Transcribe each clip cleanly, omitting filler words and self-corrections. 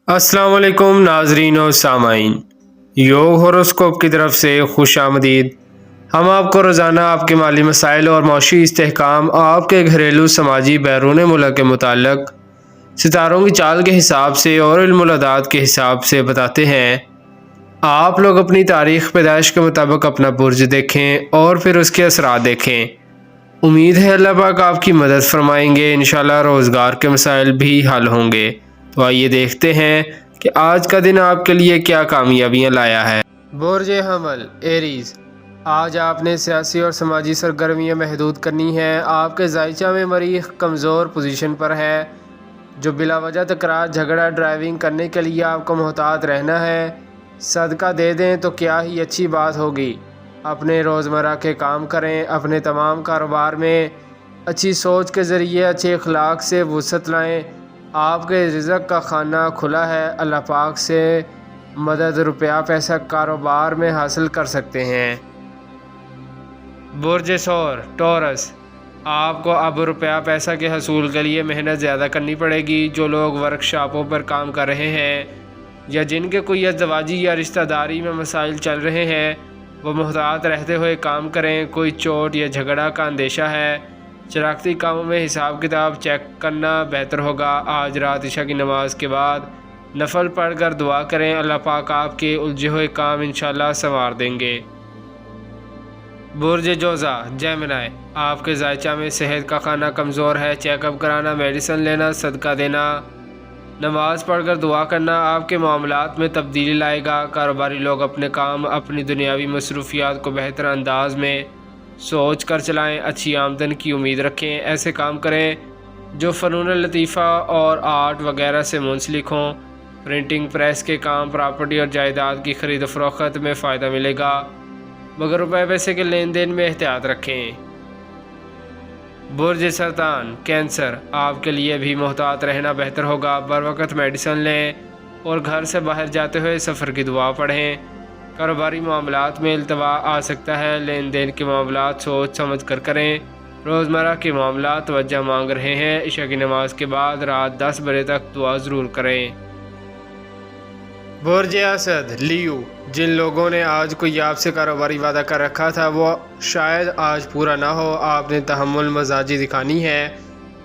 अस्सलाम वालेकुम नाजरीन और सामाइन। योग होरोस्कोप की तरफ से खुश आमदीद। हम आपको रोज़ाना आपके माली मसाइल और मौशी इस्तेहकाम, आपके घरेलू समाजी बैरून मुल्क के मुताल्लिक सितारों की चाल के हिसाब से और इल्मुल अदाद के हिसाब से बताते हैं। आप लोग अपनी तारीख़ पैदाइश के मुताबिक अपना बुर्ज देखें और फिर उसके असरात देखें। उम्मीद है अल्लाह पाक आपकी मदद फरमाएंगे। इंशाल्लाह रोज़गार के मसाइल भी हल होंगे। तो आइए देखते हैं कि आज का दिन आपके लिए क्या कामयाबियां लाया है। बुर्ज हमल एरीज, आज आपने सियासी और समाजी सरगर्मियां महदूद करनी हैं। आपके जायचा में मरीख कमज़ोर पोजीशन पर है, जो बिला वजह तकरार झगड़ा ड्राइविंग करने के लिए आपको मोहतात रहना है। सदका दे दें तो क्या ही अच्छी बात होगी। अपने रोज़मर्रा के काम करें। अपने तमाम कारोबार में अच्छी सोच के ज़रिए अच्छे अखलाक से वुसअत लाएँ। आपके रिज़्क़ का खाना खुला है। अल्लाह पाक से मदद रुपया पैसा कारोबार में हासिल कर सकते हैं। बुर्ज सौर टॉरस, आपको अब रुपया पैसा के हसूल के लिए मेहनत ज़्यादा करनी पड़ेगी। जो लोग वर्कशॉपों पर काम कर रहे हैं या जिनके कोई अज़दवाजी या रिश्तेदारी में मसाइल चल रहे हैं, वो मुहतात रहते हुए काम करें। कोई चोट या झगड़ा का अंदेशा है। शरारती कामों में हिसाब किताब चेक करना बेहतर होगा। आज रात इशा की नमाज के बाद नफल पढ़कर दुआ करें। अल्लाह पाक आपके उलझे हुए काम इंशाल्लाह संवार देंगे। बुर्ज जोज़ा जेमिनी, आपके जायचा में सेहत का खाना कमज़ोर है। चेकअप कराना, मेडिसिन लेना, सदका देना, नमाज पढ़कर दुआ करना आपके मामलात में तब्दीली लाएगा। कारोबारी लोग अपने काम, अपनी दुनियावी मसरूफियात को बेहतर अंदाज में सोच कर चलाएँ। अच्छी आमदन की उम्मीद रखें। ऐसे काम करें जो फ़नून लतीफ़ा और आर्ट वगैरह से मुंसलिक हों। प्रिंटिंग प्रेस के काम, प्रॉपर्टी और जायदाद की ख़रीद फरोख्त में फ़ायदा मिलेगा, मगर रुपए पैसे के लेन देन में एहतियात रखें। बुर्ज सरतान कैंसर, आपके लिए भी मोहतात रहना बेहतर होगा। बर वक़्त मेडिसिन लें और घर से बाहर जाते हुए सफ़र की दुआ पढ़ें। कारोबारी मामलात में इल्तवा आ सकता है। लेन देन के मामलात सोच समझ कर करें। रोज़मर्रा के मामलात तवज्जो मांग रहे हैं। इशा की नमाज के बाद रात 10 बजे तक दुआ ज़रूर करें। बुर्ज असद लियो, जिन लोगों ने आज कोई आपसे कारोबारी वादा कर रखा था वो शायद आज पूरा ना हो। आपने तहम्मुल मजाजी दिखानी है,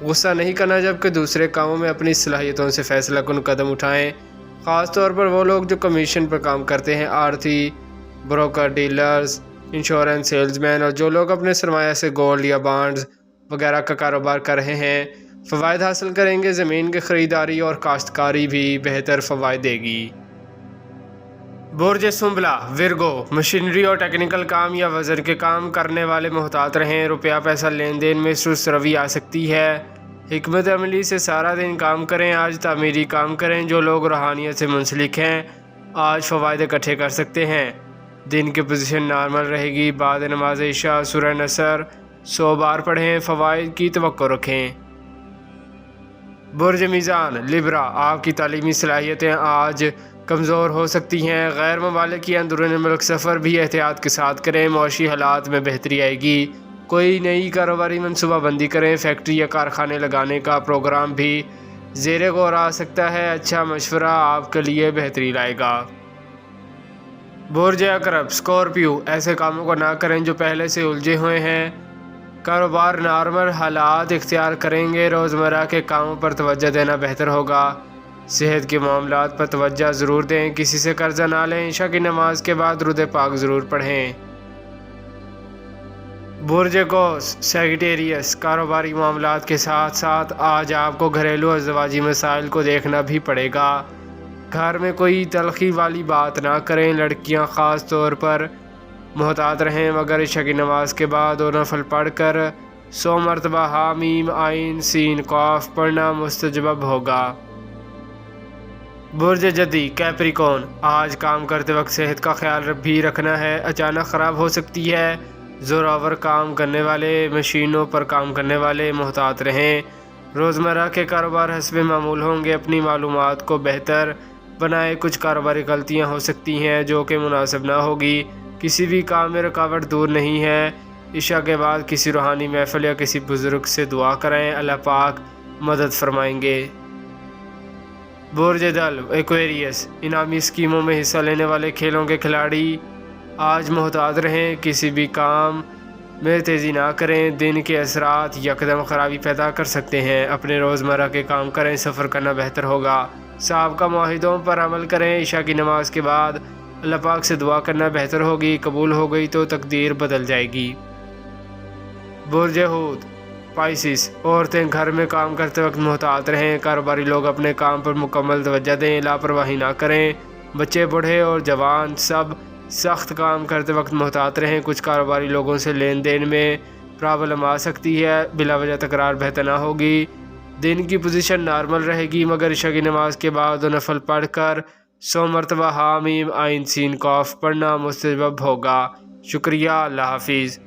गुस्सा नहीं करना, जबकि दूसरे कामों में अपनी सलाहियतों से फ़ैसला कुन कदम उठाएं। ख़ास तौर पर वो लोग जो कमीशन पर काम करते हैं, आरती, ब्रोकर, डीलर्स, इंश्योरेंस सेल्समैन, और जो लोग अपने सरमाया से गोल्ड या बॉन्ड्स वगैरह का कारोबार कर रहे हैं, फ़वाइद हासिल करेंगे। ज़मीन की ख़रीदारी और काश्तकारी भी बेहतर फ़वाइद देगी। बुर्ज सुंबला विरगो, मशीनरी और टेक्निकल काम या वज़न के काम करने वाले मोहतात रहें। रुपया पैसा लेन देन में सुस्त रवि आ सकती है। हिकमत अमली से सारा दिन काम करें। आज तामीरी काम करें। जो लोग रूहानियत से मुंसलिक हैं आज फ़वाइद इकट्ठे कर सकते हैं। दिन की पोजीशन नॉर्मल रहेगी। बाद नमाज इशा सूरह नसर 100 बार पढ़ें। फ़वाइद की तवक्को रखें। बुर्ज मीज़ान लिब्रा, आपकी तालीमी सलाहियतें आज कमज़ोर हो सकती हैं। गैर ममालिक या अंदरूनी मुल्क सफ़र भी एहतियात के साथ करें। मौशी हालात में बेहतरी आएगी। कोई नई कारोबारी मनसूबाबंदी करें। फैक्ट्री या कारखाने लगाने का प्रोग्राम भी ज़ेरे गौर आ सकता है। अच्छा मशवरा आपके लिए बेहतरी लाएगा। बुर्ज अकरब स्कॉर्पियो, ऐसे कामों को ना करें जो पहले से उलझे हुए हैं। कारोबार नॉर्मल हालात इख्तियार करेंगे। रोज़मर्रा के कामों पर तवज्जो देना बेहतर होगा। सेहत के मामलात पर तवज्जो ज़रूर दें। किसी से कर्जा ना लें। इशा की नमाज के बाद दुरूद पाक ज़रूर पढ़ें। बुर्ज कोस सैगिटेरियस, कारोबारी मामलात के साथ साथ आज आपको घरेलू और ज़वाजी मसाइल को देखना भी पड़ेगा। घर में कोई तलखी वाली बात ना करें। लड़कियां ख़ास तौर पर मोहतात रहें, मगर इशा की नमाज के बाद और नफल पढ़ कर 100 मरतबा हामीम आइन सीन कॉफ पढ़ना मुस्तजब होगा। बुर्ज जदी कैप्रिकॉन, आज काम करते वक्त सेहत का ख्याल भी रखना है। अचानक ख़राब हो सकती है। ज़ोरावर काम करने वाले, मशीनों पर काम करने वाले मोहतात रहें। रोज़मर्रा के कारोबार हस्बे मामूल होंगे। अपनी मालूमात को बेहतर बनाए। कुछ कारोबारी गलतियां हो सकती हैं जो कि मुनासिब ना होगी। किसी भी काम में रुकावट दूर नहीं है। इशा के बाद किसी रूहानी महफिल या किसी बुज़ुर्ग से दुआ करें। अल्लाह पाक मदद फरमाएंगे। برج دل ایکویریس، انعامی اسکیموں میں حصہ لینے والے کھیلوں کے کھلاڑی آج محتاط رہیں، کسی بھی کام میں تیزی نہ کریں، دن کے اثرات یکدم خرابی پیدا کر سکتے ہیں، اپنے روزمرہ کے کام کریں، سفر کرنا بہتر ہوگا، سابقہ معاہدوں پر عمل کریں، عشاء کی نماز کے بعد اللہ پاک سے دعا کرنا بہتر ہوگی، قبول ہو گئی تو تقدیر بدل جائے گی۔ برج حوت پائسس، عورتیں گھر میں کام کرتے وقت محتاط رہیں، کاروباری لوگ اپنے کام پر مکمل توجہ دیں، لاپرواہی نہ کریں، بچے بوڑھے اور جوان سب سخت کام کرتے وقت محتاط رہیں، کچھ کاروباری لوگوں سے لین دین میں پرابلم آ سکتی ہے، بلا وجہ تکرار بہتر نہ ہوگی، دن کی پوزیشن نارمل رہے گی مگر عشاء کی نماز کے بعد نفل پڑھ کر 100 مرتبہ حامیم عین سین قاف پڑھنا مستحب ہوگا۔ شکریہ، اللہ حافظ۔